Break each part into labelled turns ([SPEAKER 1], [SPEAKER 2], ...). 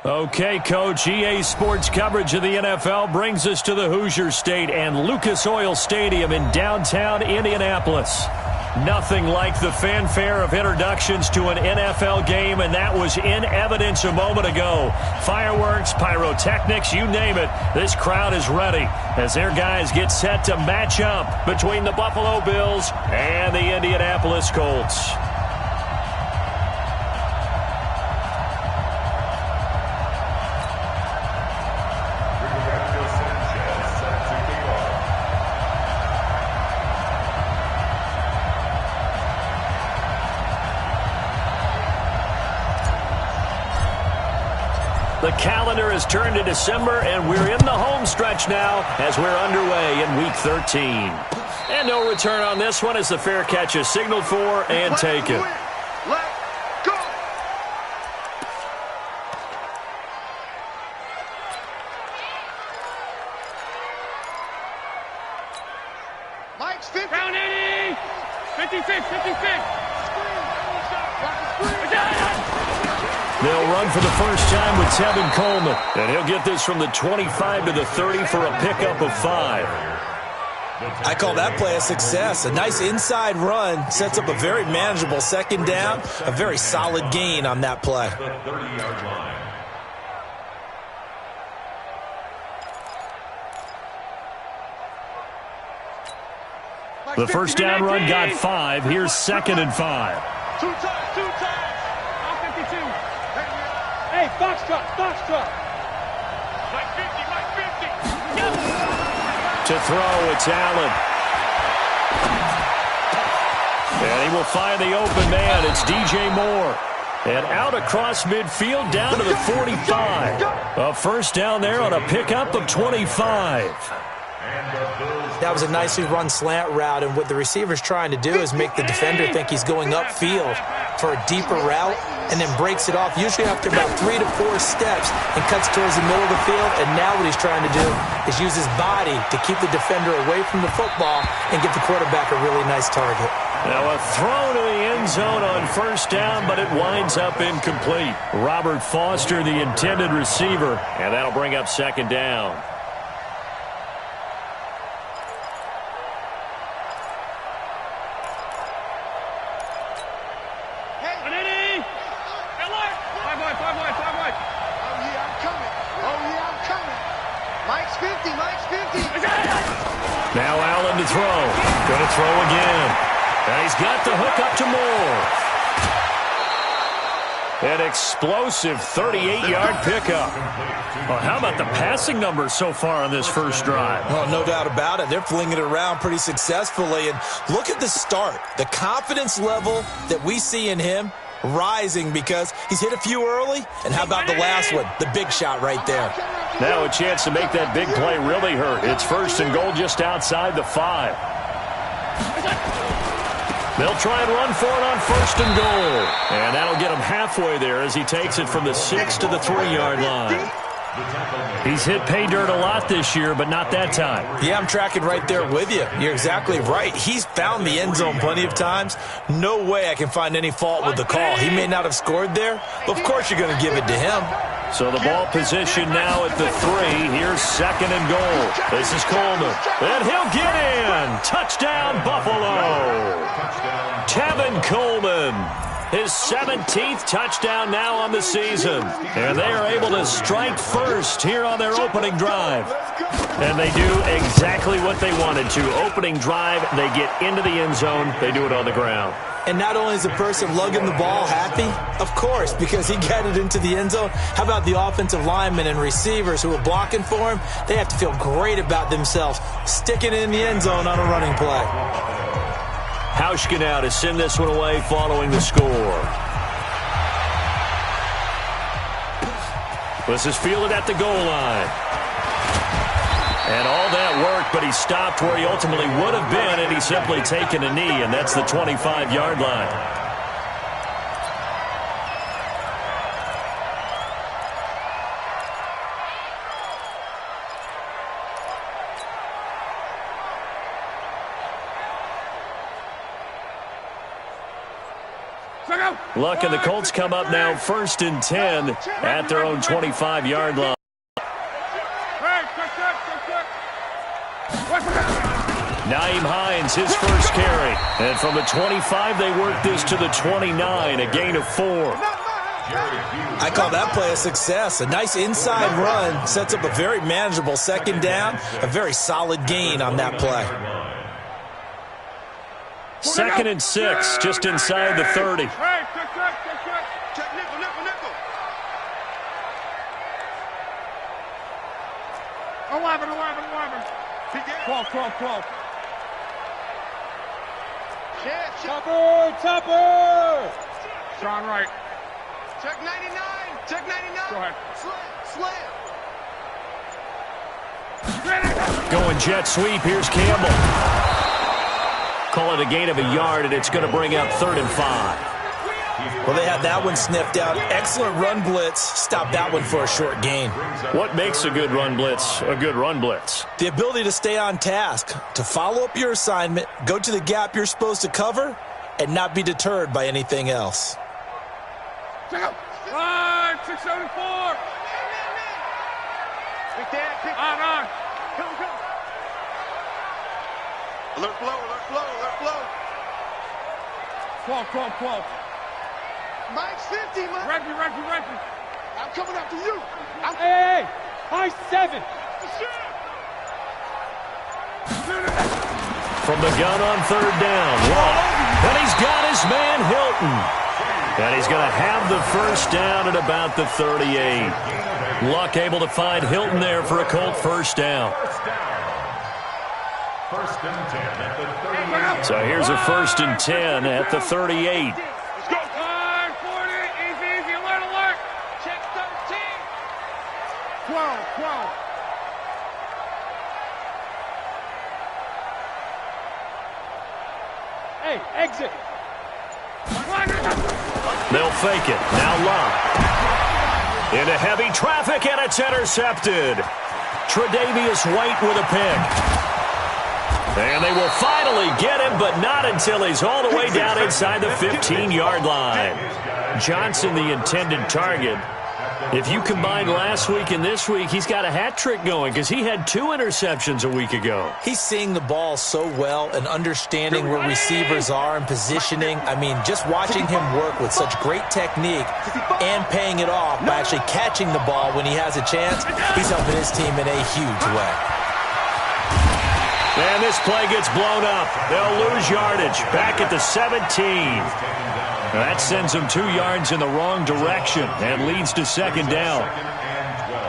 [SPEAKER 1] Okay, Coach, EA Sports coverage of the NFL brings us to the Hoosier State and Lucas Oil Stadium in downtown Indianapolis. Nothing like the fanfare of introductions to an NFL game, and that was in evidence a moment ago. Fireworks, pyrotechnics, you name it. This crowd is ready as their guys get set to match up between the Buffalo Bills and the Indianapolis Colts. The calendar has turned to December, and we're in the home stretch now as we're underway in Week 13. And no return on this one as the fair catch is signaled for and taken.
[SPEAKER 2] Let's go! Mike's 50.
[SPEAKER 3] Down 80! 56, 56!
[SPEAKER 1] They'll run for the first time with Tevin Coleman. And he'll get this from the 25 to the 30 for a pickup of 5.
[SPEAKER 4] I call that play a success. A nice inside run sets up a very manageable second down. A very solid gain on that play.
[SPEAKER 1] The first down run got 5. Here's 2nd and 5.
[SPEAKER 3] Two times. All 52. Hey, Foxtrot. Mike 50.
[SPEAKER 1] To throw, it's Allen. And he will find the open man. It's DJ Moore. And out across midfield down to the 45. A first down there on a pickup of 25.
[SPEAKER 4] That was a nicely run slant route, and what the receiver's trying to do is make the defender think he's going upfield for a deeper route and then breaks it off, usually after about 3 to 4 steps, and cuts towards the middle of the field. And now what he's trying to do is use his body to keep the defender away from the football and give the quarterback a really nice target.
[SPEAKER 1] Now a throw to the end zone on first down, but it winds up incomplete. Robert Foster, the intended receiver, and that'll bring up 2nd down. Now Allen to throw. Going to throw again. And he's got the hook up to Moore. An explosive 38-yard pickup. Well, how about the passing numbers so far on this first drive?
[SPEAKER 4] Well, no doubt about it. They're flinging it around pretty successfully. And look at the start. The confidence level that we see in him rising because he's hit a few early. And how about the last one? The big shot right there.
[SPEAKER 1] Now a chance to make that big play really hurt. It's 1st and goal just outside the 5. They'll try and run for it on 1st and goal. And that'll get him halfway there as he takes it from the 6 to the 3-yard line. He's hit pay dirt a lot this year, but not that time.
[SPEAKER 4] Yeah, I'm tracking right there with you. You're exactly right. He's found the end zone plenty of times. No way I can find any fault with the call. He may not have scored there, but of course you're going to give it to him.
[SPEAKER 1] So the ball position now at the 3. Here's 2nd and goal. This is Coleman. And he'll get in. Touchdown, Buffalo. Tevin Coleman. His 17th touchdown now on the season. And they are able to strike first here on their opening drive. And they do exactly what they wanted to. Opening drive, they get into the end zone. They do it on the ground.
[SPEAKER 4] And not only is the person lugging the ball happy, of course, because he got it into the end zone. How about the offensive linemen and receivers who are blocking for him? They have to feel great about themselves, sticking it in the end zone on a running play.
[SPEAKER 1] Hauschka now to send this one away following the score. This is fielded at the goal line. And all that worked, but he stopped where he ultimately would have been, and he's simply taken a knee, and that's the 25-yard line. Luck and the Colts come up now 1st and 10 at their own 25-yard line. Nyheim Hines, his first carry. And from the 25, they work this to the 29, a gain of 4.
[SPEAKER 4] I call that play a success. A nice inside run sets up a very manageable second down, a very solid gain on that play.
[SPEAKER 1] 2nd and 6, just inside the 30.
[SPEAKER 2] Check nickel.
[SPEAKER 3] 11. 12. Topper! Sean Wright.
[SPEAKER 2] Check 99.
[SPEAKER 3] Go ahead.
[SPEAKER 2] Slam.
[SPEAKER 1] Going jet sweep, here's Campbell. Call it a gain of a yard, and it's going to bring up 3rd and 5.
[SPEAKER 4] Well, they had that one sniffed out. Excellent run blitz. Stop that one for a short gain.
[SPEAKER 1] What makes a good run blitz a good run blitz?
[SPEAKER 4] The ability to stay on task, to follow up your assignment, go to the gap you're supposed to cover, and not be deterred by anything else.
[SPEAKER 3] Check out. 674.
[SPEAKER 2] Big Dan,
[SPEAKER 3] On.
[SPEAKER 2] Go. Alert flow.
[SPEAKER 3] 12.
[SPEAKER 2] Mike's 50, man.
[SPEAKER 3] Reggie.
[SPEAKER 2] I'm coming after you.
[SPEAKER 3] Hey! High 7.
[SPEAKER 1] From the gun on 3rd down. Long. And he's got his man Hilton. And he's going to have the first down at about the 38. Luck able to find Hilton there for a Colt first down.
[SPEAKER 5] First and 10 at the 38.
[SPEAKER 1] So here's a 1st and 10 at the 38.
[SPEAKER 3] Let's go. 40. Easy. Alert. Check 13. 12. Hey, exit.
[SPEAKER 1] They'll fake it. Now Luck. Into heavy traffic, and it's intercepted. Tre'Davious White with a pick. And they will finally get him, but not until he's all the way down inside the 15-yard line. Johnson, the intended target. If you combine last week and this week, he's got a hat trick going because he had 2 interceptions a week ago.
[SPEAKER 4] He's seeing the ball so well and understanding where receivers are and positioning. I mean, just watching him work with such great technique and paying it off by actually catching the ball when he has a chance, he's helping his team in a huge way.
[SPEAKER 1] And this play gets blown up. They'll lose yardage. Back at the 17. That sends them 2 yards in the wrong direction and leads to 2nd down.
[SPEAKER 5] Second and 12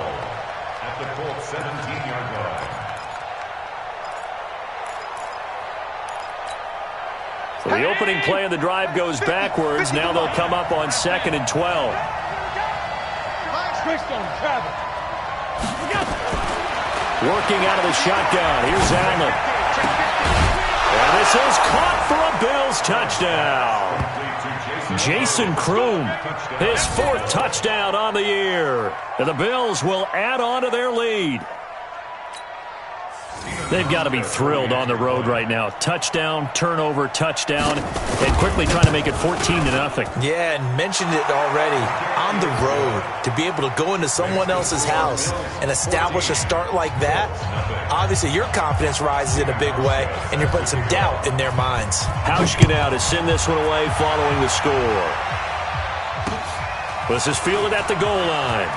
[SPEAKER 5] at the Colts 17-yard line.
[SPEAKER 1] So the opening play of the drive goes backwards. Now they'll come up on 2nd and 12. Working out of the shotgun. Here's Allen. And this is caught for a Bills touchdown. Jason Kroom, his 4th touchdown on the year. And the Bills will add on to their lead. They've got to be thrilled on the road right now. Touchdown, turnover, touchdown, and quickly trying to make it 14-0.
[SPEAKER 4] Yeah, and mentioned it already. On the road, to be able to go into someone else's house and establish a start like that, obviously your confidence rises in a big way, and you're putting some doubt in their minds.
[SPEAKER 1] Hauschka now to send this one away following the score. This is fielded at the goal line.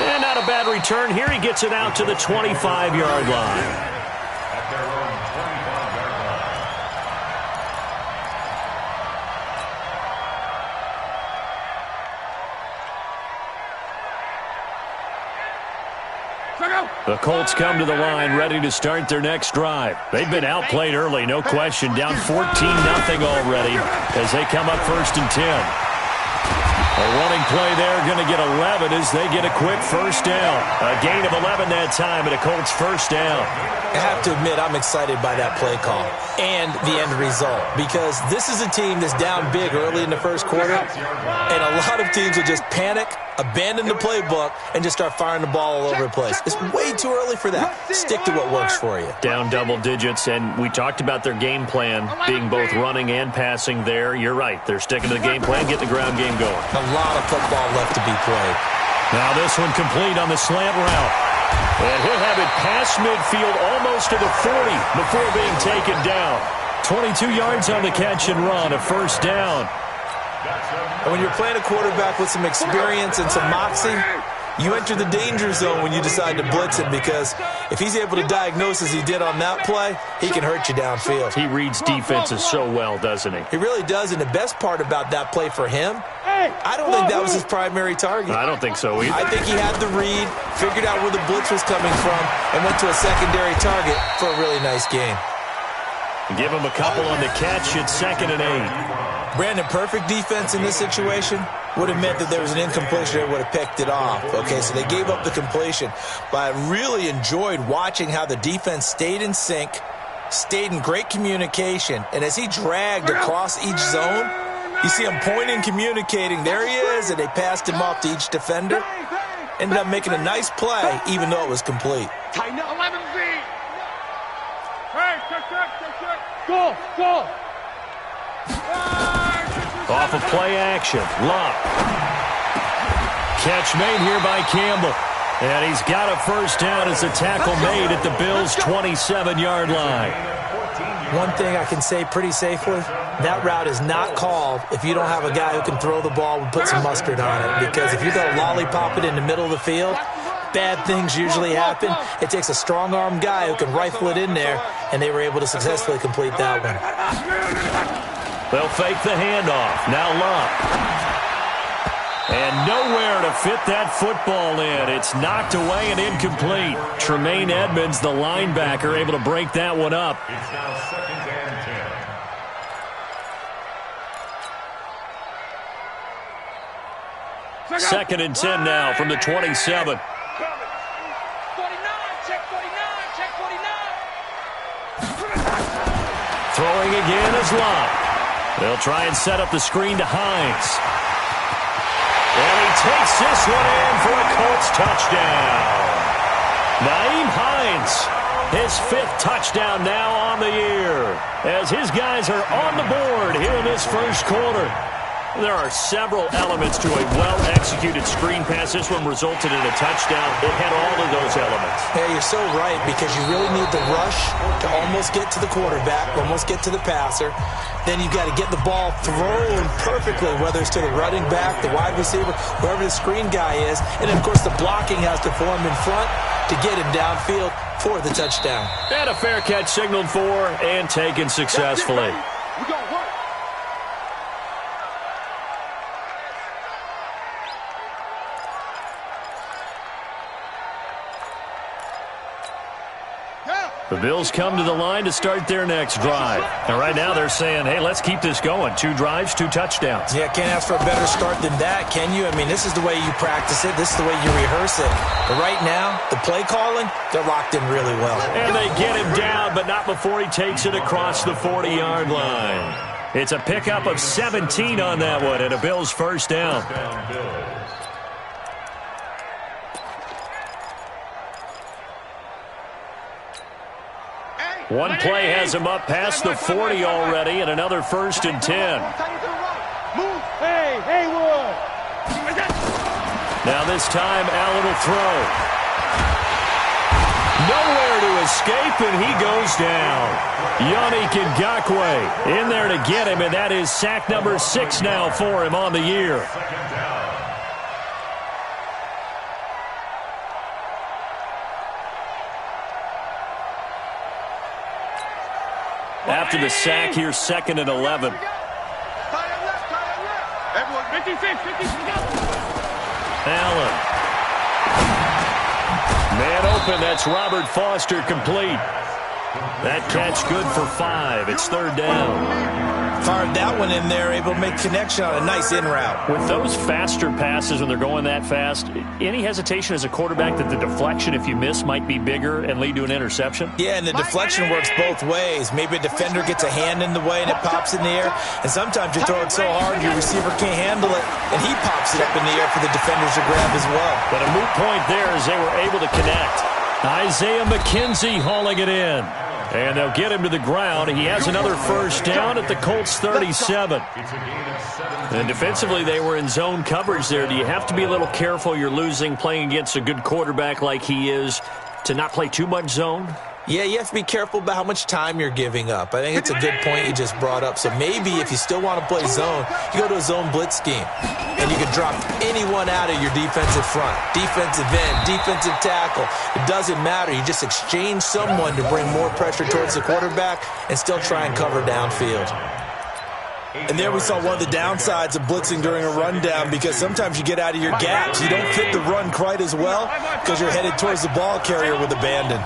[SPEAKER 1] And not a bad return here. He gets it out to the 25-yard line.
[SPEAKER 5] At their own 25-yard
[SPEAKER 3] Check out.
[SPEAKER 1] The Colts come to the line ready to start their next drive. They've been outplayed early, no question. Down 14-0 already as they come up 1st and 10. A running play there, going to get 11 as they get a quick first down. A gain of 11 that time, and a Colts first down.
[SPEAKER 4] I have to admit, I'm excited by that play call and the end result, because this is a team that's down big early in the first quarter, and a lot of teams will just panic, abandon the playbook, and just start firing the ball all over the place. It's way too early for that. Stick to what works for you.
[SPEAKER 1] Down double digits, and we talked about their game plan being both running and passing there. You're right. They're sticking to the game plan, getting the ground game going.
[SPEAKER 4] A lot of football left to be played.
[SPEAKER 1] Now this one complete on the slant route. And he'll have it past midfield almost to the 40 before being taken down. 22 yards on the catch and run, a first down.
[SPEAKER 4] And when you're playing a quarterback with some experience and some moxie, you enter the danger zone when you decide to blitz him, because if he's able to diagnose as he did on that play, he can hurt you downfield.
[SPEAKER 1] He reads defenses so well, doesn't he?
[SPEAKER 4] He really does, and the best part about that play for him, I don't think that was his primary target.
[SPEAKER 1] I don't think so either.
[SPEAKER 4] I think he had the read, figured out where the blitz was coming from, and went to a secondary target for a really nice game.
[SPEAKER 1] Give him a couple on the catch. It's 2nd and 8.
[SPEAKER 4] Brandon, perfect defense in this situation would have meant that there was an incompletion that would have picked it off. Okay, so they gave up the completion. But I really enjoyed watching how the defense stayed in sync, stayed in great communication, and as he dragged across each zone, you see him pointing, communicating. There he is, and they passed him off to each defender. Ended up making a nice play, even though it was complete.
[SPEAKER 2] Tighten up 11 feet.
[SPEAKER 3] Hey, check. Go.
[SPEAKER 1] Off of play action. Love. Catch made here by Campbell. And he's got a first down as a tackle made at the Bills' 27-yard line.
[SPEAKER 4] One thing I can say pretty safely, that route is not called if you don't have a guy who can throw the ball and put some mustard on it. Because if you go lollipop it in the middle of the field, bad things usually happen. It takes a strong-arm guy who can rifle it in there, and they were able to successfully complete that one.
[SPEAKER 1] They'll fake the handoff. Now Love. And nowhere to fit that football in. It's knocked away and incomplete. Tremaine Edmonds, the linebacker, able to break that one up.
[SPEAKER 5] It's now 2nd and 10.
[SPEAKER 1] 2nd and 10 now from the 27.
[SPEAKER 3] 49, check 49.
[SPEAKER 1] Throwing again is Love. They'll try and set up the screen to Hines. And he takes this one in for a Colts touchdown. Nyheim Hines, his 5th touchdown now on the year, as his guys are on the board here in this first quarter. There are several elements to a well-executed screen pass. This one resulted in a touchdown. It had all of those elements.
[SPEAKER 4] Yeah, you're so right, because you really need the rush to almost get to the quarterback, almost get to the passer. Then you've got to get the ball thrown perfectly, whether it's to the running back, the wide receiver, wherever the screen guy is. And, of course, the blocking has to form in front to get him downfield for the touchdown.
[SPEAKER 1] And a fair catch signaled for and taken successfully.
[SPEAKER 2] We gonna work.
[SPEAKER 1] The Bills come to the line to start their next drive. And right now they're saying, hey, let's keep this going. 2 drives, 2 touchdowns.
[SPEAKER 4] Yeah, can't ask for a better start than that, can you? I mean, this is the way you practice it. This is the way you rehearse it. But right now, the play calling, they're locked in really well.
[SPEAKER 1] And they get him down, but not before he takes it across the 40-yard line. It's a pickup of 17 on that one, and a Bills first down. One play has him up past the 40 already, and another 1st and 10.
[SPEAKER 3] Hey, Haywood.
[SPEAKER 1] Now this time, Allen will throw. Nowhere to escape, and he goes down. Yannick Ngakoue in there to get him, and that is sack number 6 now for him on the year. After the sack here, 2nd and 11.
[SPEAKER 2] Everyone,
[SPEAKER 3] 56,
[SPEAKER 1] Allen. Man open, that's Robert Foster complete. That catch good for 5. It's 3rd down.
[SPEAKER 4] Fired that one in there, able to make connection on a nice in route.
[SPEAKER 1] With those faster passes when they're going that fast, any hesitation as a quarterback that the deflection, if you miss, might be bigger and lead to an interception?
[SPEAKER 4] Yeah, and the deflection works both ways. Maybe a defender gets a hand in the way and it pops in the air, and sometimes you throw it so hard your receiver can't handle it, and he pops it up in the air for the defenders to grab as well.
[SPEAKER 1] But a moot point there as they were able to connect. Isaiah McKenzie hauling it in. And they'll get him to the ground. He has another first down at the Colts 37. And defensively, they were in zone coverage there. Do you have to be a little careful you're losing playing against a good quarterback like he is to not play too much zone?
[SPEAKER 4] Yeah, you have to be careful about how much time you're giving up. I think it's a good point you just brought up. So maybe if you still want to play zone, you go to a zone blitz scheme. And you can drop anyone out of your defensive front, defensive end, defensive tackle. It doesn't matter. You just exchange someone to bring more pressure towards the quarterback and still try and cover downfield. And there we saw one of the downsides of blitzing during a rundown, because sometimes you get out of your gaps. You don't fit the run quite as well because you're headed towards the ball carrier with abandon.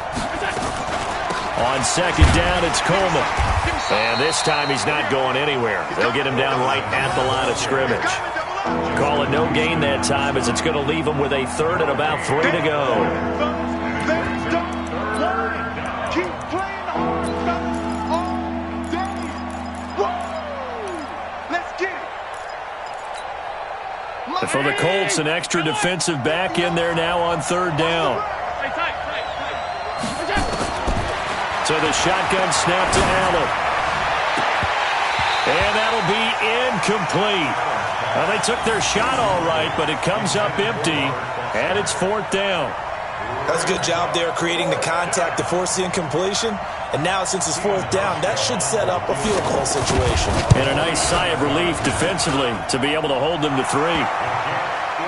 [SPEAKER 1] On second down, it's Coleman. And this time he's not going anywhere. They'll get him down right at the line of scrimmage. Call it no gain that time, as it's going to leave him with a third and about 3 to go. For the Colts, an extra defensive back in there now on third down. So the shotgun snap to Allen. And that'll be incomplete. Well, they took their shot all right, but it comes up empty, and it's fourth down.
[SPEAKER 4] That's a good job there creating the contact to force the incompletion. And now, since it's fourth down, that should set up a field goal situation.
[SPEAKER 1] And a nice sigh of relief defensively to be able to hold them to 3.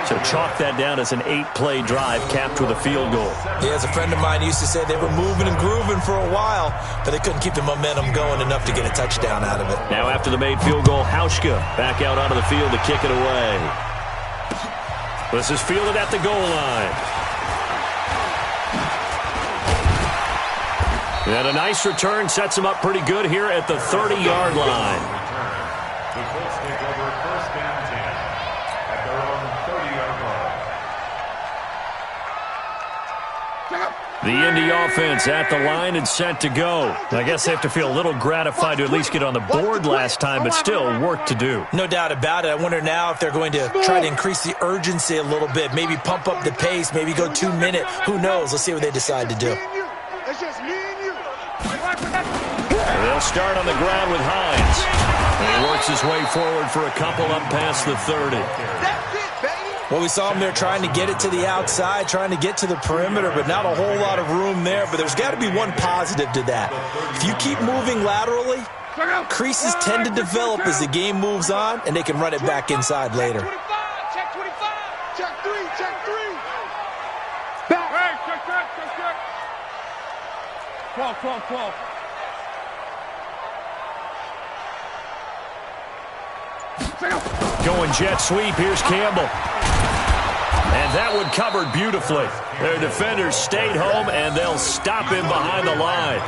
[SPEAKER 1] So chalk that down as an 8-play drive capped with a field goal.
[SPEAKER 4] Yeah, as a friend of mine used to say, they were moving and grooving for a while, but they couldn't keep the momentum going enough to get a touchdown out of it.
[SPEAKER 1] Now after the made field goal, Hauschka back out onto the field to kick it away. This is fielded at the goal line. And a nice return sets him up pretty good here at the 30-yard line.
[SPEAKER 5] The Colts take over first and 10 at their own 30-yard line.
[SPEAKER 1] The Indy offense at the line and set to go. I guess they have to feel a little gratified to at least get on the board last time, but still work to do.
[SPEAKER 4] No doubt about it. I wonder now if they're going to try to increase the urgency a little bit, maybe pump up the pace, maybe go 2 minute. Who knows? Let's see what they decide to do.
[SPEAKER 2] It's just me and you.
[SPEAKER 1] And they'll start on the ground with Hines. And he works his way forward for a couple up past the 30.
[SPEAKER 2] That's it, baby.
[SPEAKER 4] Well, we saw them there trying to get it to the outside, trying to get to the perimeter, but not a whole lot of room there. But there's got to be one positive to that. If you keep moving laterally, creases tend to develop as the game moves on, and they can run it back inside later.
[SPEAKER 2] Check 25. Check 3. Check 3.
[SPEAKER 3] Back. Hey, check. 12.
[SPEAKER 1] Going jet sweep. Here's Campbell. And that one covered beautifully. Their defenders stayed home, and they'll stop him behind the line.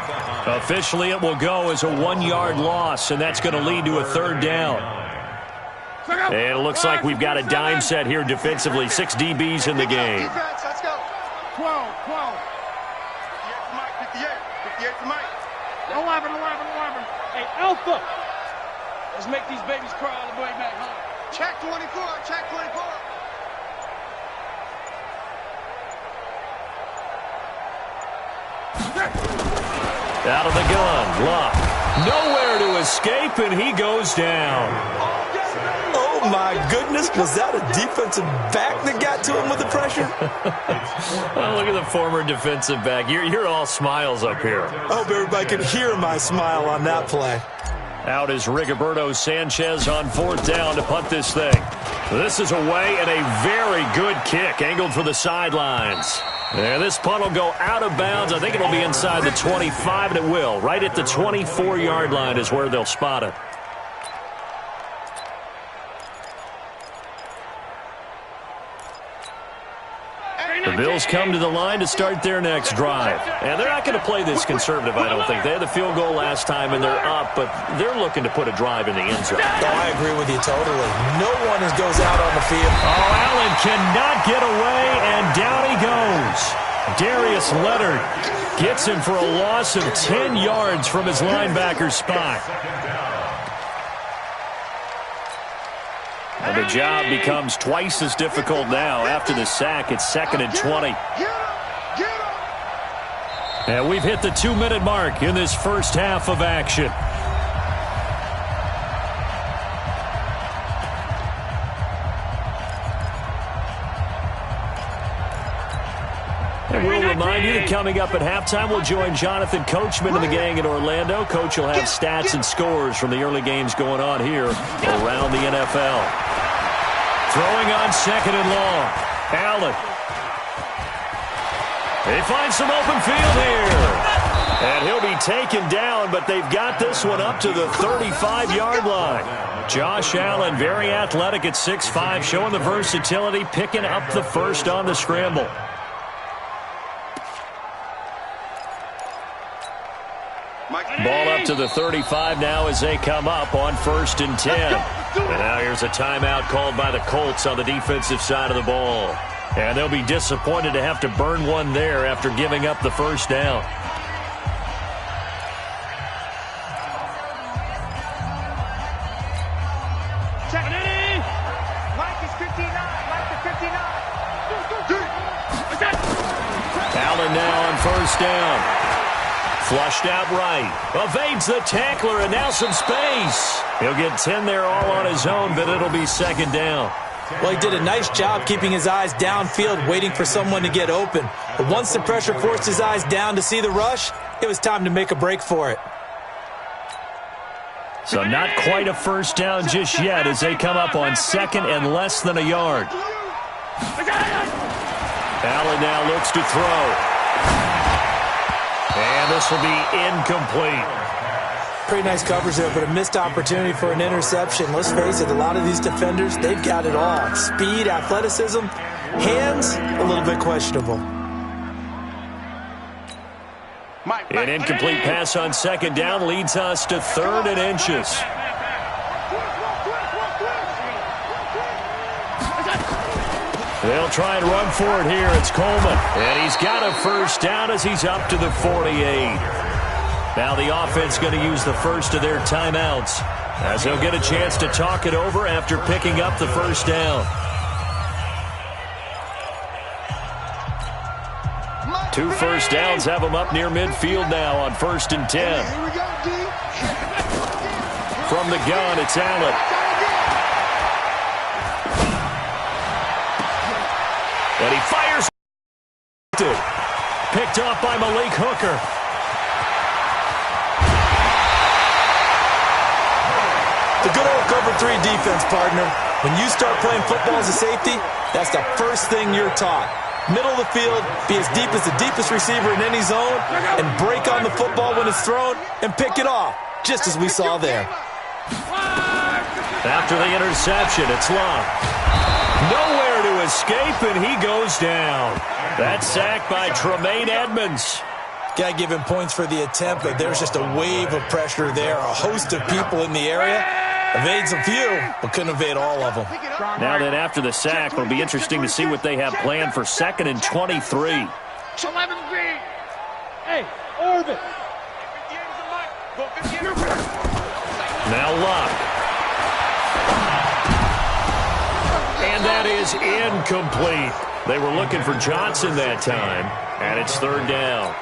[SPEAKER 1] Officially, it will go as a 1-yard loss, and that's going to lead to a third down. And it looks like we've got a dime set here defensively. 6 DBs in the game.
[SPEAKER 2] Defense, let's go.
[SPEAKER 3] 12.
[SPEAKER 2] 58 to Mike.
[SPEAKER 3] 11. Hey, Alpha. Let's make these babies cry all the way back home.
[SPEAKER 2] Check 24. Check 24.
[SPEAKER 1] Out of the gun, Luck. Nowhere to escape, and he goes down.
[SPEAKER 4] Oh, my goodness. Was that a defensive back that got to him with the pressure?
[SPEAKER 1] Oh, look at the former defensive back. You're all smiles up here.
[SPEAKER 4] I hope everybody could hear my smile on that play.
[SPEAKER 1] Out is Rigoberto Sanchez on fourth down to punt this thing. This is away, and a very good kick angled for the sidelines. And this punt will go out of bounds. I think it'll be inside the 25, and it will. Right at the 24-yard line is where they'll spot it. The Bills come to the line to start their next drive. And they're not going to play this conservative, I don't think. They had the field goal last time, and they're up, but they're looking to put a drive in the end zone.
[SPEAKER 4] Oh, I agree with you totally. No one goes out on the field.
[SPEAKER 1] Oh, Allen cannot get away, and down he goes. Darius Leonard gets him for a loss of 10 yards from his linebacker spot. And the job becomes twice as difficult now after the sack. It's 2nd and 20. And we've hit the 2-minute mark in this first half of action. And we'll remind you that coming up at halftime, we'll join Jonathan Coachman and the gang in Orlando. Coach will have stats and scores from the early games going on here around the NFL. Throwing on 2nd and long. Allen. They find some open field here. And he'll be taken down, but they've got this one up to the 35-yard line. Josh Allen, very athletic at 6'5", showing the versatility, picking up the first on the scramble. Ball up to the 35 now as they come up on 1st and 10. And now here's a timeout called by the Colts on the defensive side of the ball. And they'll be disappointed to have to burn one there after giving up the first down.
[SPEAKER 2] Mike is 59. Mike is 59.
[SPEAKER 1] Allen now on 1st down. Flushed out right. Evades the tackler, and now some space. He'll get 10 there all on his own, but it'll be 2nd down.
[SPEAKER 4] Well, he did a nice job keeping his eyes downfield, waiting for someone to get open. But once the pressure forced his eyes down to see the rush, it was time to make a break for it.
[SPEAKER 1] So not quite a first down just yet as they come up on 2nd and less than a yard. Allen now looks to throw. And this will be incomplete.
[SPEAKER 4] Pretty nice coverage there, but a missed opportunity for an interception. Let's face it, a lot of these defenders, they've got it all. Speed, athleticism, hands, a little bit questionable.
[SPEAKER 1] An incomplete pass on 2nd down leads us to 3rd and inches. They'll try and run for it here. It's Coleman. And he's got a first down as he's up to the 48. Now the offense going to use the first of their timeouts as they'll get a chance to talk it over after picking up the first down. 2 first downs have them up near midfield now on 1st and 10. From the gun, it's Allen. And he fires. Picked off by Malik Hooker.
[SPEAKER 4] The good old cover 3 defense, partner. When you start playing football as a safety, that's the first thing you're taught. Middle of the field, be as deep as the deepest receiver in any zone, and break on the football when it's thrown and pick it off, just as we saw there.
[SPEAKER 1] After the interception, it's Love. Nowhere to escape, and he goes down. That sack by Tremaine Edmonds.
[SPEAKER 4] Got to give him points for the attempt, but there's just a wave of pressure there. A host of people in the area. Evades a few, but couldn't evade all of them.
[SPEAKER 1] Now then, after the sack, it'll be interesting to see what they have planned for 2nd and 23.
[SPEAKER 3] 11B. Hey, orbit.
[SPEAKER 1] Now Luck. And that is incomplete. They were looking for Johnson that time, and it's 3rd down.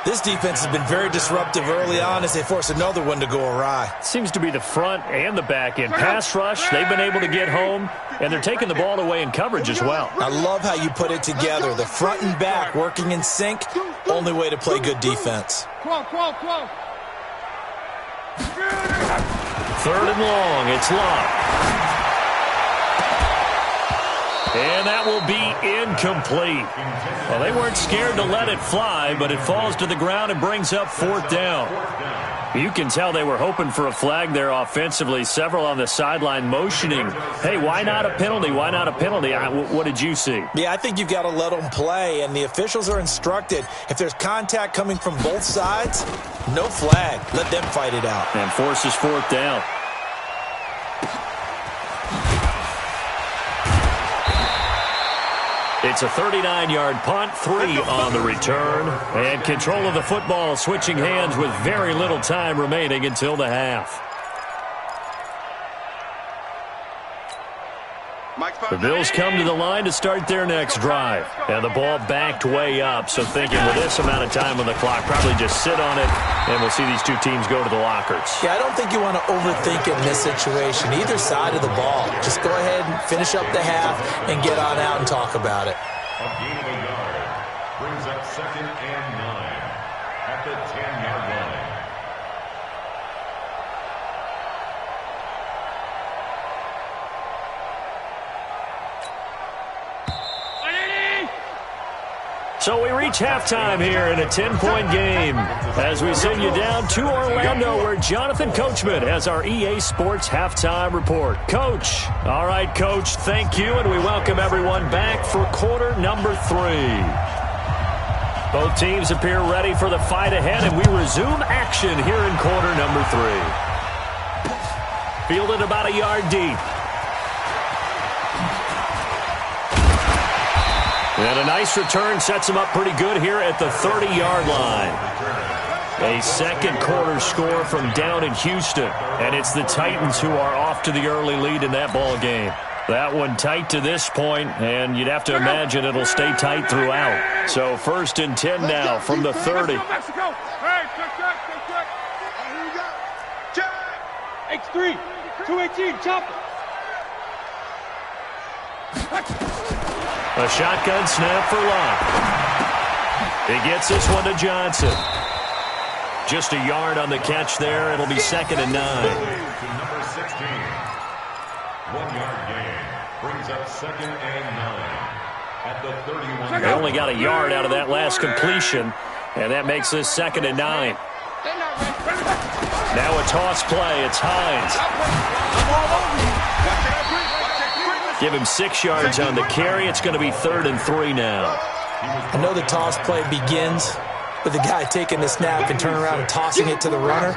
[SPEAKER 4] This defense has been very disruptive early on as they force another one to go awry.
[SPEAKER 1] Seems to be the front and the back end. Pass rush, they've been able to get home, and they're taking the ball away in coverage as well.
[SPEAKER 4] I love how you put it together. The front and back working in sync, only way to play good defense.
[SPEAKER 1] 3rd and long, it's Locke. And that will be incomplete. Well, they weren't scared to let it fly, but it falls to the ground and brings up 4th down. You can tell they were hoping for a flag there offensively. Several on the sideline motioning, hey, why not a penalty? Why not a penalty? What did you see?
[SPEAKER 4] Yeah, I think you've got to let them play, and the officials are instructed. If there's contact coming from both sides, no flag. Let them fight it out.
[SPEAKER 1] And forces 4th down. It's a 39-yard punt, 3 on the return, and control of the football switching hands with very little time remaining until the half. The Bills come to the line to start their next drive, and the ball backed way up, so thinking with this amount of time on the clock, probably just sit on it, and we'll see these two teams go to the lockers.
[SPEAKER 4] Yeah, I don't think you want to overthink it in this situation, either side of the ball. Just go ahead and finish up the half and get on out and talk about it.
[SPEAKER 5] A gain of a yard brings up 2nd and 9 at the 10-yard line.
[SPEAKER 1] So we reach halftime here in a 10-point game as we send you down to Orlando where Jonathan Coachman has our EA Sports Halftime Report. Coach. All right, Coach, thank you, and we welcome everyone back for quarter number 3. Both teams appear ready for the fight ahead, and we resume action here in quarter number 3. Fielded about a yard deep. And a nice return sets him up pretty good here at the 30-yard line. A second quarter score from down in Houston. And it's the Titans who are off to the early lead in that ball game. That one tight to this point, and you'd have to imagine it'll stay tight throughout. So 1st and 10 now from the 30.
[SPEAKER 3] X3, 218, chop it.
[SPEAKER 1] A shotgun snap for Locke. He gets this one to Johnson. Just a yard on the catch there. It'll be 2nd and 9.
[SPEAKER 5] To number 16. 1-yard gain brings up 2nd and 9 at the 31.
[SPEAKER 1] They only got a yard out of that last completion, and that makes this 2nd and 9. Now a toss play. It's Hines. Give him 6 yards on the carry. It's going to be 3rd and 3 now.
[SPEAKER 4] I know the toss play begins with the guy taking the snap and turning around and tossing it to the runner.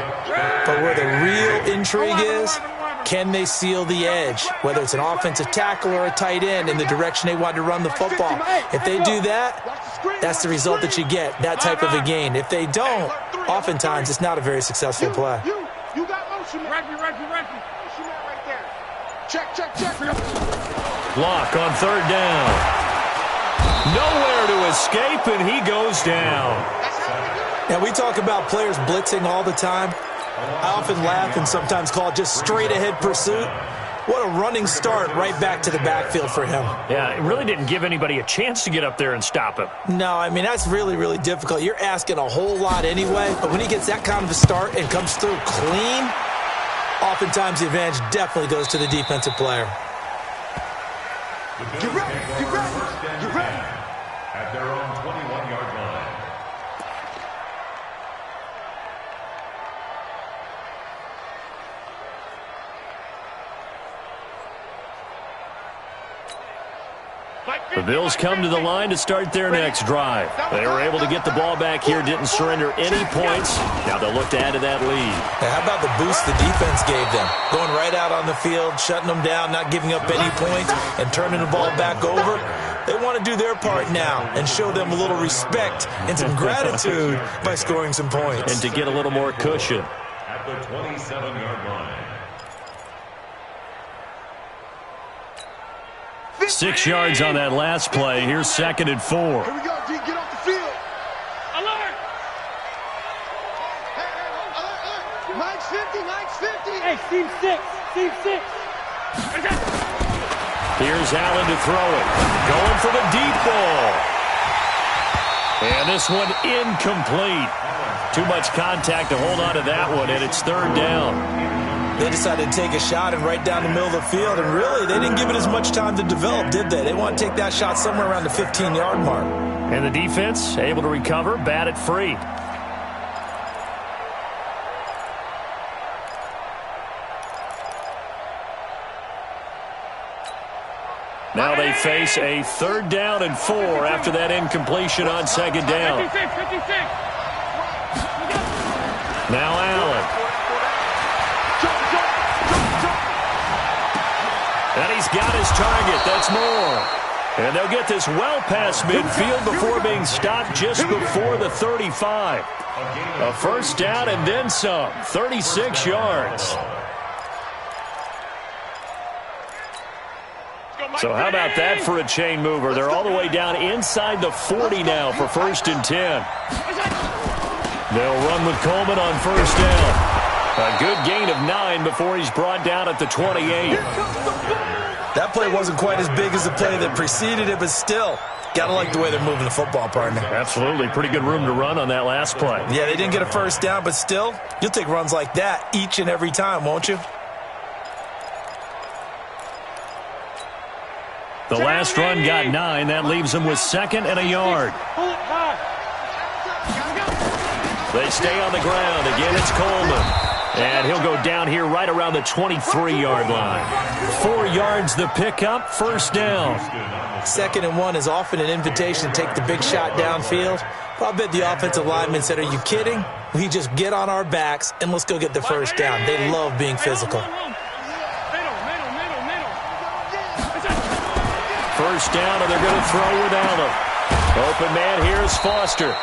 [SPEAKER 4] But where the real intrigue is, can they seal the edge? Whether it's an offensive tackle or a tight end in the direction they want to run the football. If they do that, that's the result that you get, that type of a gain. If they don't, oftentimes it's not a very successful play.
[SPEAKER 3] You got motion. Right there. Check.
[SPEAKER 1] Locke on 3rd down. Nowhere to escape, and he goes down.
[SPEAKER 4] Now, we talk about players blitzing all the time. I often laugh and sometimes call it just straight-ahead pursuit. What a running start right back to the backfield for him.
[SPEAKER 1] Yeah, it really didn't give anybody a chance to get up there and stop him.
[SPEAKER 4] No, I mean, that's really, really difficult. You're asking a whole lot anyway, but when he gets that kind of a start and comes through clean, oftentimes the advantage definitely goes to the defensive player.
[SPEAKER 5] Get ready. At their own 21-yard line.
[SPEAKER 1] The Bills come to the line to start their next drive. They were able to get the ball back here, didn't surrender any points. Now they'll look to add to that lead.
[SPEAKER 4] Hey, how about the boost the defense gave them? Going right out on the field, shutting them down, not giving up any points, and turning the ball back over. They want to do their part now and show them a little respect and some gratitude by scoring some points.
[SPEAKER 1] And to get a little more cushion.
[SPEAKER 5] At the 27-yard line.
[SPEAKER 1] 6 yards on that last play. Here's 2nd and 4.
[SPEAKER 3] Here we go, D. Get off the field. Alert! Hey, Mike's 50. Hey, team 6.
[SPEAKER 1] Here's Allen to throw it. Going for the deep ball. And this one incomplete. Too much contact to hold on to that one, and it's 3rd down.
[SPEAKER 4] They decided to take a shot and right down the middle of the field, and really, they didn't give it as much time to develop, did they? They want to take that shot somewhere around the 15-yard mark.
[SPEAKER 1] And the defense able to recover, bat it free. Now they face a 3rd down and 4 after that incompletion on 2nd down.
[SPEAKER 3] 56.
[SPEAKER 1] Now Allen. And he's got his target. That's more. And they'll get this well past midfield before being stopped just before the 35. A 1st down and then some. 36 yards. So how about that for a chain mover? They're all the way down inside the 40 now for 1st and 10. They'll run with Coleman on 1st down. A good gain of 9 before he's brought down at the 28.
[SPEAKER 4] That play wasn't quite as big as the play that preceded it, but still, got to like the way they're moving the football, partner.
[SPEAKER 1] Absolutely. Pretty good room to run on that last play.
[SPEAKER 4] Yeah, they didn't get a 1st down, but still, you'll take runs like that each and every time, won't you?
[SPEAKER 1] The last run got 9. That leaves them with 2nd and a yard. They stay on the ground. Again, it's Coleman. And he'll go down here right around the 23-yard line. 4 yards the pickup, 1st down.
[SPEAKER 4] 2nd and 1 is often an invitation to take the big shot downfield. Well, I bet the offensive linemen said, are you kidding? We just get on our backs and let's go get the 1st down. They love being physical.
[SPEAKER 1] 1st down, and they're going to throw with Allen. Open man here is Foster.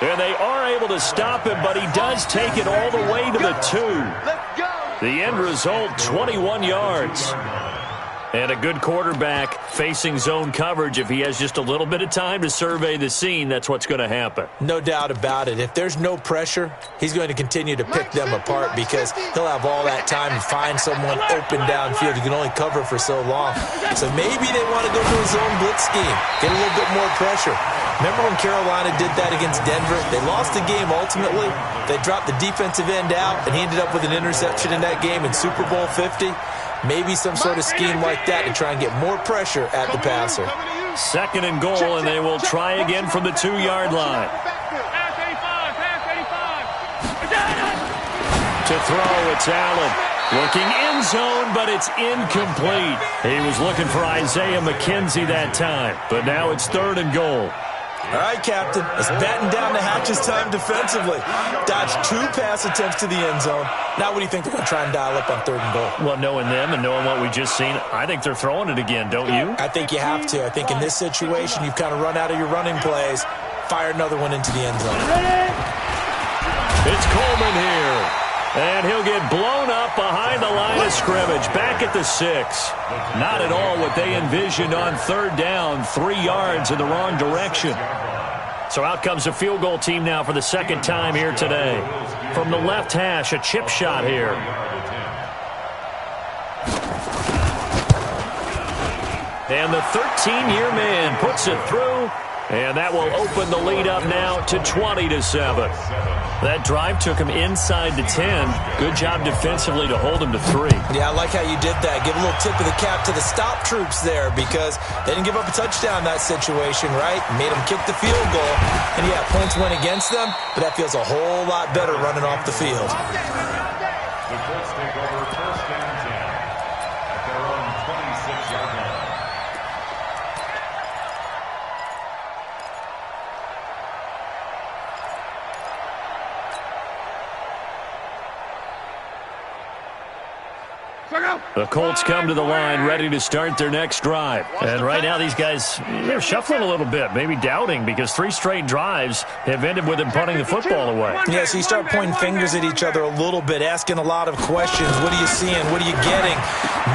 [SPEAKER 1] And they are able to stop him, but he does take it all the way to the 2. The end result, 21 yards. And a good quarterback facing zone coverage. If he has just a little bit of time to survey the scene, that's what's going to happen.
[SPEAKER 4] No doubt about it. If there's no pressure, he's going to continue to pick them apart because he'll have all that time to find someone open downfield. He can only cover for so long. So maybe they want to go to a zone blitz scheme, get a little bit more pressure. Remember when Carolina did that against Denver? They lost the game ultimately. They dropped the defensive end out, and he ended up with an interception in that game in Super Bowl 50. Maybe some sort of scheme like that to try and get more pressure at the passer.
[SPEAKER 1] 2nd and goal, and they will try again from the 2-yard line. To throw, it's Allen. Looking end zone, but it's incomplete. He was looking for Isaiah McKenzie that time, but now it's 3rd and goal.
[SPEAKER 4] All right, Captain. It's batten down the hatches time defensively. Dodged 2 pass attempts to the end zone. Now what do you think they're going to try and dial up on 3rd and goal?
[SPEAKER 1] Well, knowing them and knowing what we just seen, I think they're throwing it again, don't you?
[SPEAKER 4] I think you have to. I think in this situation, you've kind of run out of your running plays. Fire another one into the end zone.
[SPEAKER 1] It's Coleman here. And he'll get blown up behind the line of scrimmage. Back at the 6. Not at all what they envisioned on 3rd down. 3 yards in the wrong direction. So out comes the field goal team now for the 2nd time here today. From the left hash, a chip shot here. And the 13-year man puts it through. And that will open the lead up now to 20-7. That drive took him inside the 10. Good job defensively to hold him to 3.
[SPEAKER 4] Yeah, I like how you did that. Give a little tip of the cap to the stop troops there because they didn't give up a touchdown in that situation, right? Made them kick the field goal. And, yeah, points went against them, but that feels a whole lot better running off the field.
[SPEAKER 5] The Colts take over 1st and 10 at their own 26-yard line.
[SPEAKER 1] The Colts come to the line ready to start their next drive. And right now these guys, they're shuffling a little bit, maybe doubting because 3 straight drives have ended with them punting the football away.
[SPEAKER 4] Yeah, so you start pointing fingers at each other a little bit, asking a lot of questions. What are you seeing? What are you getting?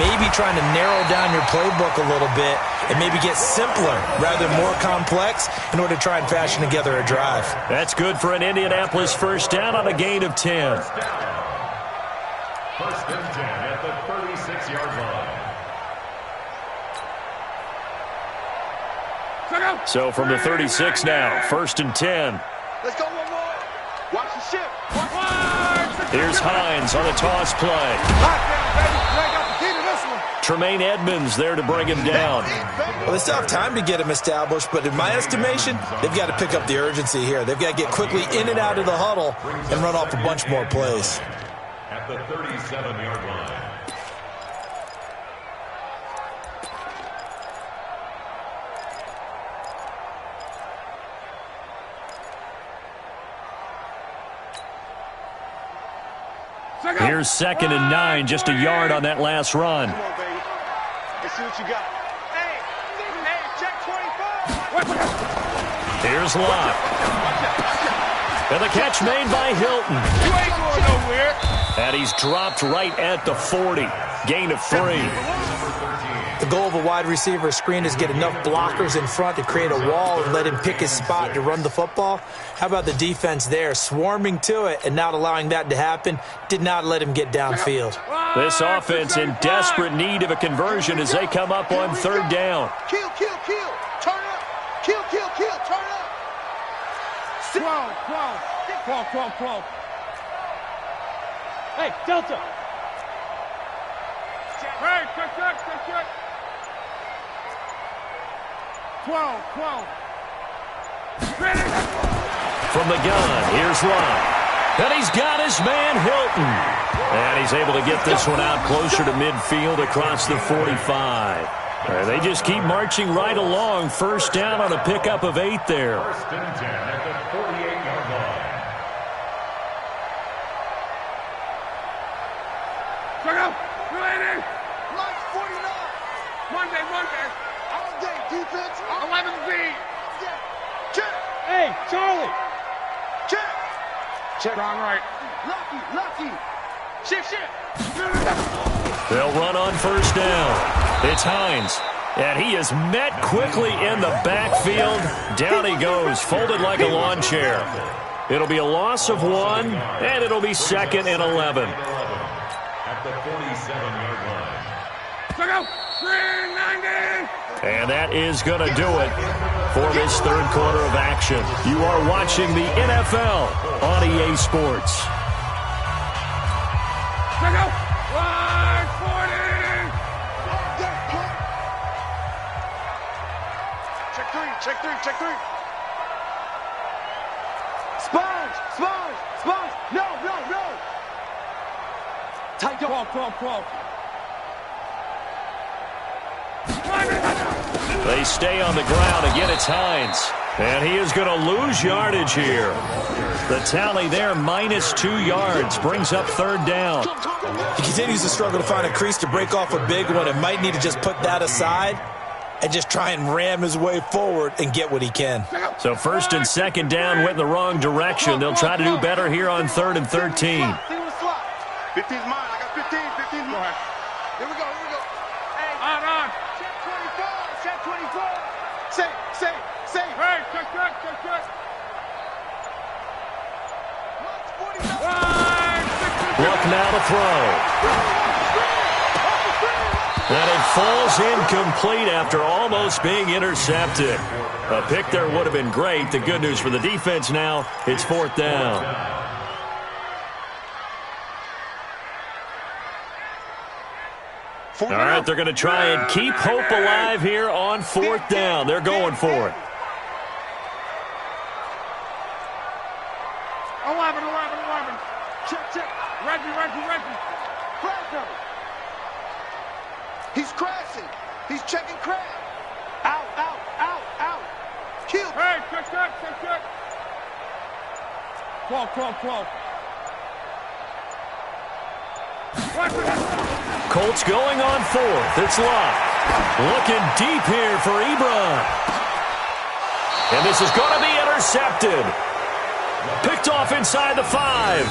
[SPEAKER 4] Maybe trying to narrow down your playbook a little bit and maybe get simpler rather than more complex in order to try and fashion together a drive.
[SPEAKER 1] That's good for an Indianapolis 1st down on a gain of 10.
[SPEAKER 5] 1st and 10 at the 36-yard line.
[SPEAKER 1] So from the 36 now, 1st and 10.
[SPEAKER 2] Let's go one more. Watch the ship.
[SPEAKER 1] Here's Hines on the toss play. Tremaine Edmonds there to bring him down.
[SPEAKER 4] Well, they still have time to get him established, but in my estimation, they've got to pick up the urgency here. They've got to get quickly in and out of the huddle and run off a bunch more plays.
[SPEAKER 5] At the 37-yard line.
[SPEAKER 1] Here's 2nd and 9, just a yard on that last run.
[SPEAKER 3] Come on, baby. Let's see what you got. Hey, check 24.
[SPEAKER 1] Here's Lott. And the catch made by Hilton.
[SPEAKER 3] You ain't going nowhere.
[SPEAKER 1] And he's dropped right at the 40. Gain of 3.
[SPEAKER 4] The goal of a wide receiver screen is get enough blockers in front to create a wall and let him pick his spot to run the football. How about the defense there, swarming to it and not allowing that to happen? Did not let him get downfield.
[SPEAKER 1] This offense in desperate need of a conversion as they come up on 3rd down.
[SPEAKER 3] Kill. Turn up. Kill. Turn up. 12. Hey, Delta. Hey, check. 12.
[SPEAKER 1] From the gun, here's Lott. And he's got his man Hilton. And he's able to get this one out closer to midfield across the 45. They just keep marching right along. 1st down on a pickup of 8 there.
[SPEAKER 5] 1st and 10 at the 48-yard line.
[SPEAKER 3] Check out. Ready. March 49. Monday. All day defense. 11Z. Check. Hey, Charlie. Check. Wrong right. Lucky. Shift.
[SPEAKER 1] They'll run on 1st down. It's Hines. And he is met quickly in the backfield. Down he goes, folded like a lawn chair. It'll be a loss of 1, and it'll be 2nd and 11.
[SPEAKER 5] At the 47-yard line.
[SPEAKER 3] Check out. 390.
[SPEAKER 1] And that is going to do it for this 3rd quarter of action. You are watching the NFL on EA Sports.
[SPEAKER 3] Check out. 140. Check 3. Sponge. No. Tight 12.
[SPEAKER 1] They stay on the ground. Again, it's Hines. And he is going to lose yardage here. The tally there, -2 yards, brings up 3rd down.
[SPEAKER 4] He continues to struggle to find a crease to break off a big one and might need to just put that aside and just try and ram his way forward and get what he can.
[SPEAKER 1] So 1st and 2nd down went in the wrong direction. They'll try to do better here on 3rd and 13.
[SPEAKER 3] 15's mine. I got 15. 15's mine. Here we go. Hey. On. Check 24. Say. Hey, check.
[SPEAKER 1] Look now to throw. And it falls incomplete after almost being intercepted. A pick there would have been great. The good news for the defense now, it's 4th down. All right, they're going to try and keep hope alive here on 4th down. They're going for it.
[SPEAKER 3] 11. Check. Reggie. Crab. He's crashing. He's checking crab. Out. Kill. Hey, check. 12.
[SPEAKER 1] Colts going on 4th. It's Lott. Looking deep here for Ebron. And this is going to be intercepted. Picked off inside the 5.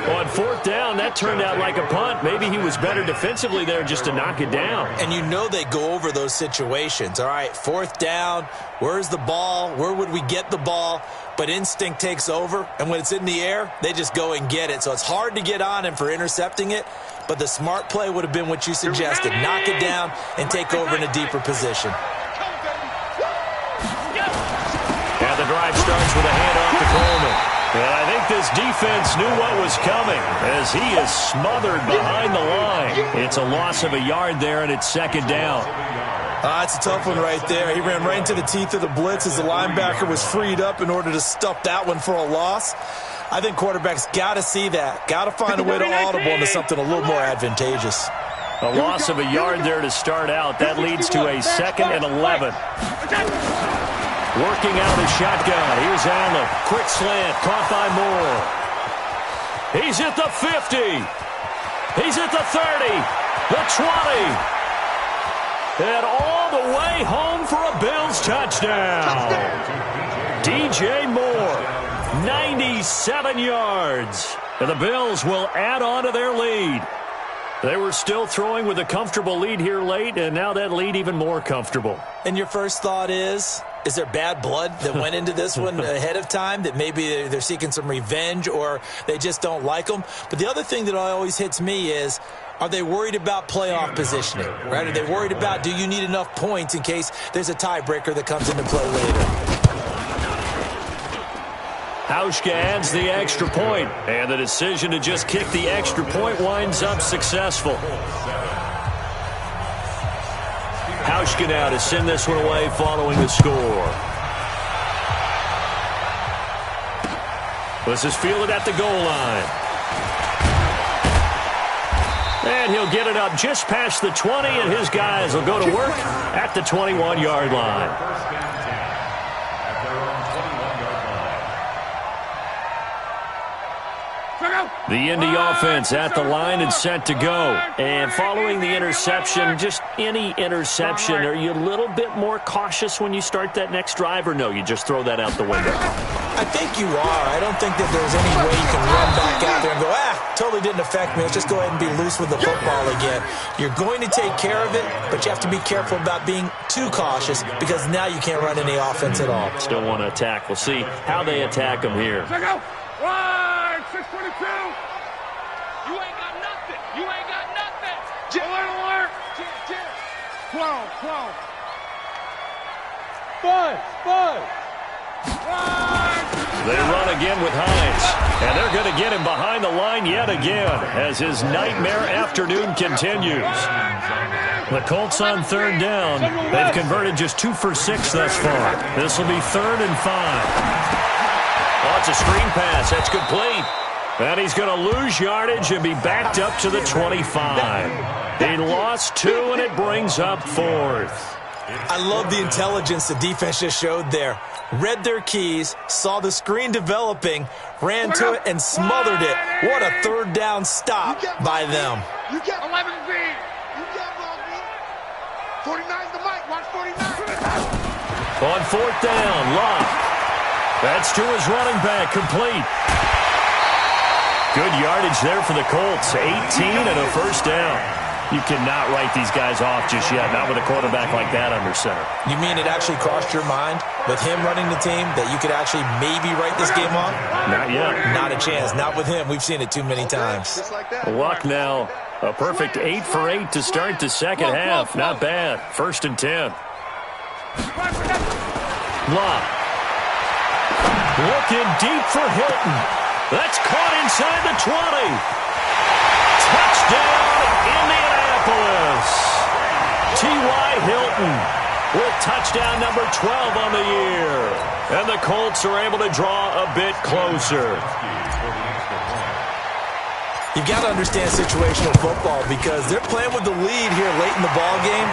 [SPEAKER 1] On 4th down, that turned out like a punt. Maybe he was better defensively there just to knock it down.
[SPEAKER 4] And you know they go over those situations. All right, 4th down, where's the ball? Where would we get the ball? But instinct takes over, and when it's in the air, they just go and get it. So it's hard to get on him for intercepting it, but the smart play would have been what you suggested. Knock it down and take over in a deeper position.
[SPEAKER 1] And the drive starts with a handoff to Coleman. And I think this defense knew what was coming as he is smothered behind the line. It's a loss of a yard there, and it's second down.
[SPEAKER 4] It's a tough one right there. He ran right into the teeth of the blitz as the linebacker was freed up in order to stuff that one for a loss. I think quarterbacks got to see that. Got to find a way to audible into something a little more advantageous.
[SPEAKER 1] A loss of a yard there to start out. That leads to a 2nd and 11. Working out his shotgun. Here's Allen. Quick slant. Caught by Moore. He's at the 50. He's at the 30. The 20. And all the way home for a Bills touchdown. DJ Moore. 97 yards. And the Bills will add on to their lead. They were still throwing with a comfortable lead here late, and now that lead even more comfortable.
[SPEAKER 4] And your first thought is there bad blood that went into this one ahead of time, that maybe they're seeking some revenge or they just don't like them? But the other thing that always hits me is, are they worried about playoff positioning? Right? Are they worried about, do you need enough points in case there's a tiebreaker that comes into play later?
[SPEAKER 1] Hauschka adds the extra point, and the decision to just kick the extra point winds up successful. Hauschka now to send this one away following the score. This is fielded at the goal line. And he'll get it up just past the 20, and his guys will go to work at the 21-yard line. The Indy offense at the line and set to go. And following the interception, just any interception, are you a little bit more cautious when you start that next drive, or no, you just throw that out the window?
[SPEAKER 4] I think you are. I don't think that there's any way you can run back out there and go, totally didn't affect me. Let's just go ahead and be loose with the football again. You're going to take care of it, but you have to be careful about being too cautious because now you can't run any offense at all.
[SPEAKER 1] Still want to attack. We'll see how they attack them here.
[SPEAKER 2] Check out. Right, 622. You ain't got nothing. You ain't got nothing. Alert. 12. 5.
[SPEAKER 1] They run again with Hines, and they're going to get him behind the line yet again as his nightmare afternoon continues. The Colts on third down. They've converted just 2 for 6 thus far. This will be 3rd and 5. Oh, it's a screen pass. That's complete. And he's going to lose yardage and be backed up to the 25. He lost 2, and it brings up 4th.
[SPEAKER 4] I love the intelligence the defense just showed there. Read their keys, saw the screen developing, ran to it, and smothered it. What a third down stop by them.
[SPEAKER 3] You get 11 feet. You get 49's the mic. Watch 49.
[SPEAKER 1] On 4th down, Love. That's to his running back, complete. Good yardage there for the Colts. 18 and a first down. You cannot write these guys off just yet, not with a quarterback like that under center.
[SPEAKER 4] You mean it actually crossed your mind with him running the team that you could actually maybe write this game off?
[SPEAKER 1] Not yet.
[SPEAKER 4] Not a chance. Not with him. We've seen it too many times.
[SPEAKER 1] Luck now. A perfect 8 for 8 to start the second half. Not bad. 1st and 10. Luck. Looking deep for Hilton. That's caught inside the 20. Touchdown, Indianapolis. T.Y. Hilton with touchdown number 12 on the year. And the Colts are able to draw a bit closer.
[SPEAKER 4] You've got to understand situational football because they're playing with the lead here late in the ball game.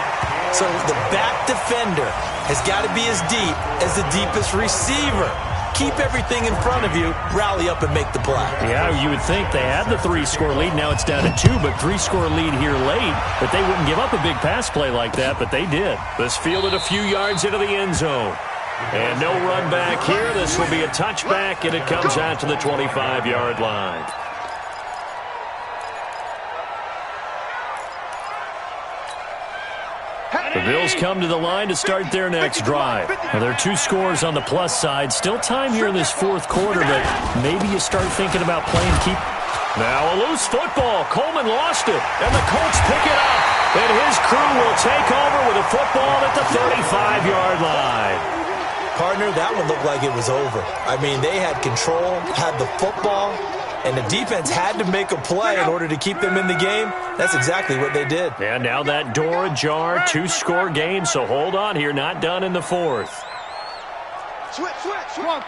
[SPEAKER 4] So the back defender has got to be as deep as the deepest receiver. Keep everything in front of you, rally up and make the play.
[SPEAKER 1] Yeah, you would think they had the 3-score lead. Now it's down to 2, but 3-score lead here late. But they wouldn't give up a big pass play like that, but they did. This fielded a few yards into the end zone. And no run back here. This will be a touchback, and it comes out to the 25-yard line. The Bills come to the line to start their next drive. Now, there are 2 scores on the plus side. Still time here in this 4th quarter, but maybe you start thinking about playing keep. Now a loose football. Coleman lost it, and the Colts pick it up. And his crew will take over with a football at the 35-yard line.
[SPEAKER 4] Partner, that one looked like it was over. I mean, they had control, had the football, and the defense had to make a play in order to keep them in the game. That's exactly what they did.
[SPEAKER 1] And now that door ajar, two-score game, so hold on here, not done in the fourth.
[SPEAKER 3] Switch.
[SPEAKER 2] Come on.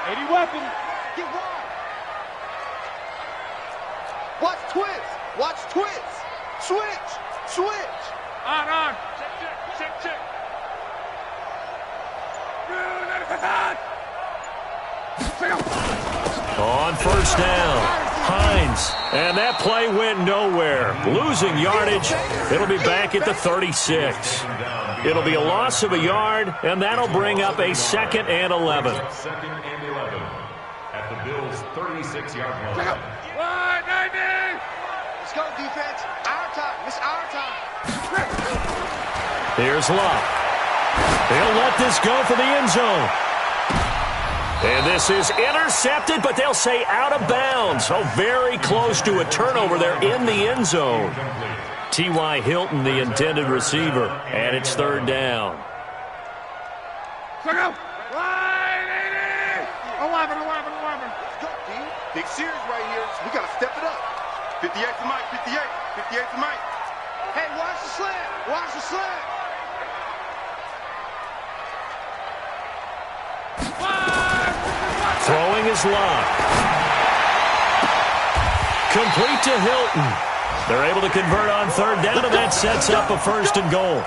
[SPEAKER 2] 80 weapon.
[SPEAKER 3] Get wide. Watch twist. Switch.
[SPEAKER 2] On. Check.
[SPEAKER 1] On first down, Hines. And that play went nowhere. Losing yardage. It'll be back at the 36. It'll be a loss of a yard, and that'll bring up a 2nd and 11.
[SPEAKER 5] 2nd and 11 at the Bills' 36-yard line.
[SPEAKER 3] Let's go, defense. Our time. It's our time.
[SPEAKER 1] Here's Luck. They'll let this go for the end zone. And this is intercepted, but they'll say out of bounds. Oh, very close to a turnover there in the end zone. T.Y. Hilton, the intended receiver, and it's 3rd down.
[SPEAKER 2] Let's go. 11.
[SPEAKER 3] Let's go, D. Big series right here. So we got to step it up. 58 to Mike. 58 to Mike. Hey, watch the slant.
[SPEAKER 1] Throwing his Luck. Complete to Hilton. They're able to convert on 3rd down, and that sets up a 1st and goal.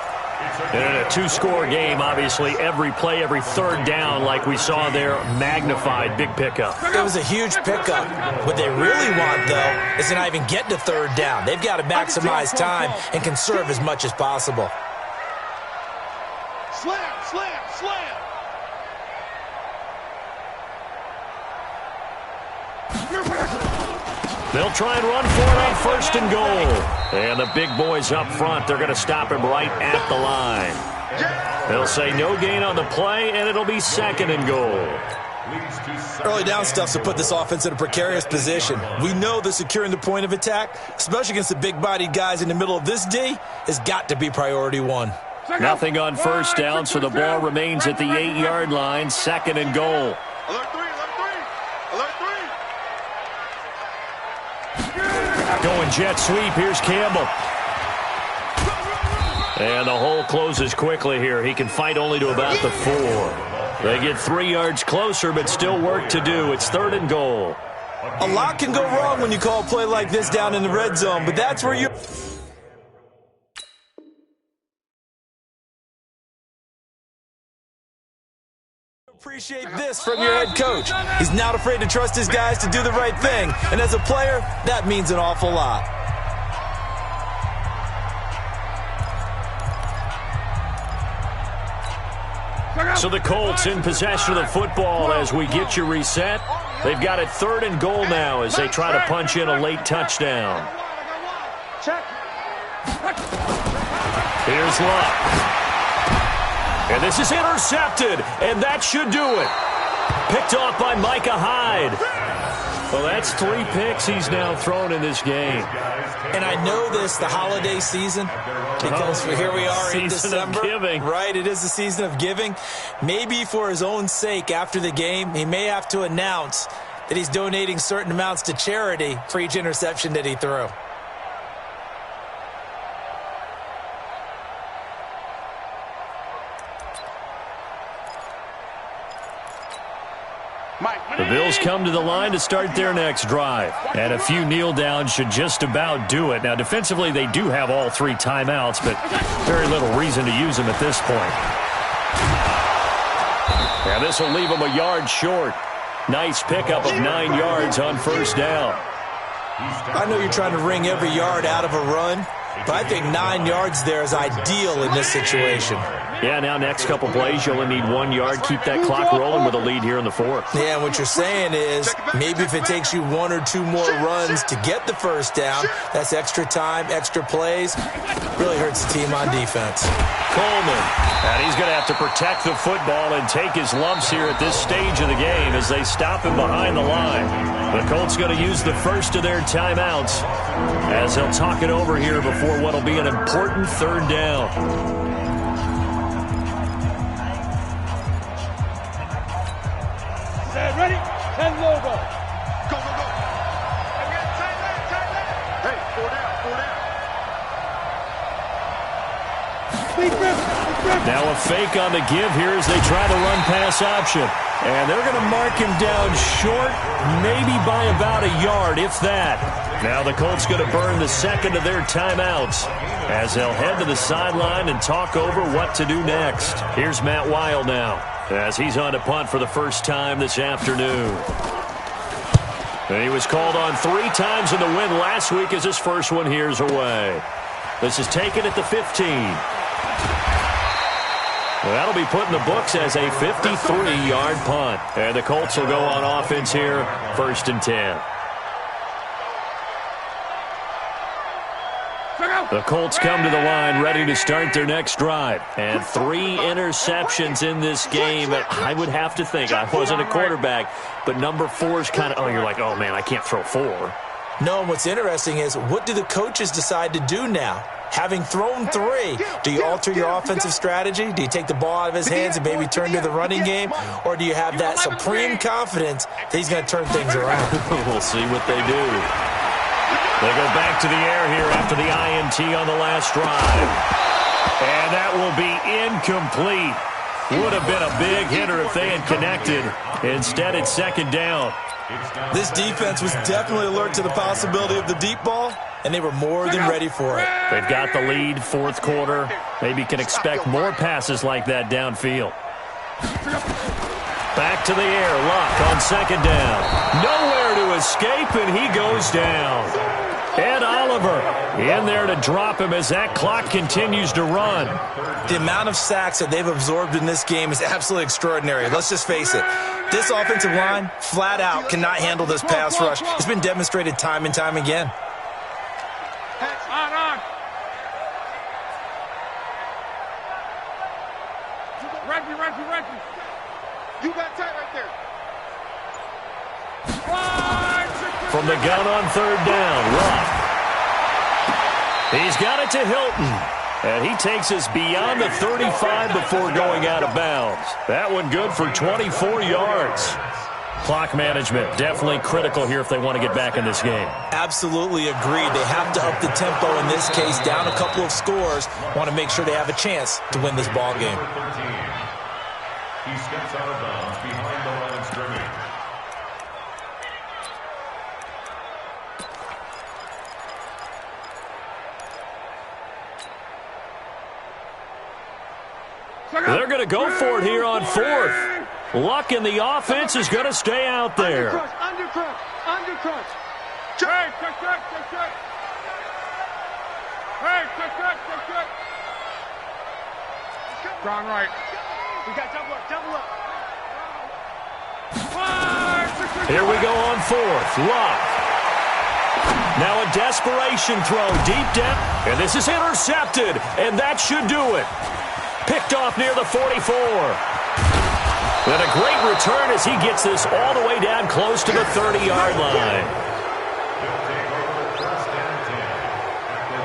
[SPEAKER 1] And in a two-score game, obviously, every play, every 3rd down, like we saw there, magnified, big pickup.
[SPEAKER 4] It was a huge pickup. What they really want, though, is to not even get to 3rd down. They've got to maximize time and conserve as much as possible.
[SPEAKER 3] Slam.
[SPEAKER 1] They'll try and run for it on 1st and goal. And the big boys up front, they're going to stop him right at the line. They'll say no gain on the play, and it'll be 2nd and goal.
[SPEAKER 4] Early down stuff's to put this offense in a precarious position. We know that securing the point of attack, especially against the big-bodied guys in the middle of this D, has got to be priority 1.
[SPEAKER 1] Nothing on 1st down, so the ball remains at the 8-yard line, 2nd and goal.
[SPEAKER 3] Alert 3.
[SPEAKER 1] Going jet sweep. Here's Campbell. And the hole closes quickly here. He can fight only to about the 4. They get 3 yards closer, but still work to do. It's 3rd and goal.
[SPEAKER 4] A lot can go wrong when you call a play like this down in the red zone, but that's where you... Appreciate this from your head coach. He's not afraid to trust his guys to do the right thing. And as a player, that means an awful lot.
[SPEAKER 1] So the Colts in possession of the football as we get you reset. They've got it 3rd and goal now as they try to punch in a late touchdown. Here's Luck. And this is intercepted, and that should do it. Picked off by Micah Hyde. Well, that's 3 picks he's now thrown in this game.
[SPEAKER 4] And I know this, the holiday season, because here we are in December.
[SPEAKER 1] Season of giving.
[SPEAKER 4] Right, it is the season of giving. Maybe for his own sake after the game, he may have to announce that he's donating certain amounts to charity for each interception that he threw.
[SPEAKER 1] The Bills come to the line to start their next drive. And a few kneel downs should just about do it. Now, defensively, they do have all 3 timeouts, but very little reason to use them at this point. And this will leave them a yard short. Nice pickup of 9 yards on 1st down.
[SPEAKER 4] I know you're trying to wring every yard out of a run, but I think 9 yards there is ideal in this situation.
[SPEAKER 1] Yeah, now next couple plays, you only need 1 yard. Keep that clock rolling with a lead here in the 4th.
[SPEAKER 4] Yeah, what you're saying is maybe if it takes you 1 or 2 more runs to get the 1st down, that's extra time, extra plays. Really hurts the team on defense.
[SPEAKER 1] Coleman, and he's going to have to protect the football and take his lumps here at this stage of the game as they stop him behind the line. The Colts going to use the first of their timeouts as they'll talk it over here before what will be an important 3rd down.
[SPEAKER 2] Ready? 10 logo.
[SPEAKER 3] Go, go, go. Hey, we got tight left. Hey, 4 down, 4 down.
[SPEAKER 1] Now a fake on the give here as they try to run pass option. And they're going to mark him down short, maybe by about a yard, if that. Now the Colts going to burn the second of their timeouts as they'll head to the sideline and talk over what to do next. Here's Matt Weil now as he's on to punt for the first time this afternoon. And he was called on 3 times in the win last week as his first one here's away. This is taken at the 15. Well, that'll be put in the books as a 53-yard punt. And the Colts will go on offense here, 1st and 10. The Colts come to the line ready to start their next drive. And 3 interceptions in this game. I would have to think, I wasn't a quarterback, but number 4 is kind of, you're like, oh, man, I can't throw 4.
[SPEAKER 4] No, and what's interesting is what do the coaches decide to do now? Having thrown 3, do you alter your offensive strategy? Do you take the ball out of his hands and maybe turn to the running game? Or do you have that supreme confidence that he's going to turn things around?
[SPEAKER 1] We'll see what they do. They go back to the air here after the INT on the last drive. And that will be incomplete. Would have been a big hitter if they had connected. Instead, it's 2nd down.
[SPEAKER 4] This defense was definitely alert to the possibility of the deep ball, and they were more than ready for it.
[SPEAKER 1] They've got the lead, 4th quarter. Maybe can expect more passes like that downfield. Back to the air, Luck on 2nd down. Nowhere to escape, and he goes down. Ed Oliver in there to drop him as that clock continues to run.
[SPEAKER 4] The amount of sacks that they've absorbed in this game is absolutely extraordinary. Let's just face it. This offensive line, flat out, cannot handle this pass rush. It's been demonstrated time and time again.
[SPEAKER 2] On. Reggie.
[SPEAKER 3] You got tight right there.
[SPEAKER 1] From the gun on 3rd down, Luck. He's got it to Hilton. And he takes us beyond the 35 before going out of bounds. That one good for 24 yards. Clock management, definitely critical here if they want to get back in this game.
[SPEAKER 4] Absolutely agreed. They have to up the tempo in this case, down a couple of scores. Want to make sure they have a chance to win this ball game.
[SPEAKER 5] He steps out of bounds behind the line of scrimmage.
[SPEAKER 1] They're going to go for it here on 4th. Luck in the offense is going to stay out there.
[SPEAKER 3] Undercrunch.
[SPEAKER 2] Check. Hey, check. Gone right.
[SPEAKER 3] We got double up.
[SPEAKER 1] Here we go on 4th. Luck. Now a desperation throw deep down. And this is intercepted. And that should do it. Picked off near the 44. And a great return as he gets this all the way down close to the 30-yard line.
[SPEAKER 5] He'll take over 1st and 10 at the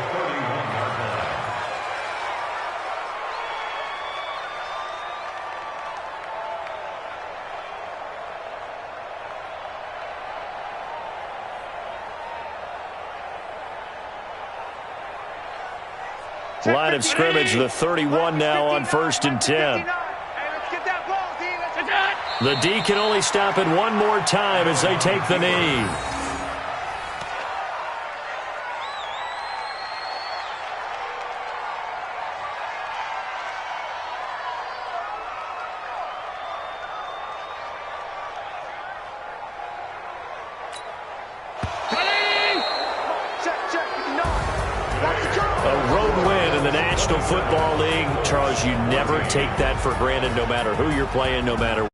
[SPEAKER 5] 31-yard line.
[SPEAKER 1] Line of scrimmage, the 31 now on 1st and 10. The D can only stop it one more time as they take the knee. A road win in the National Football League. Charles, you never take that for granted no matter who you're playing, no matter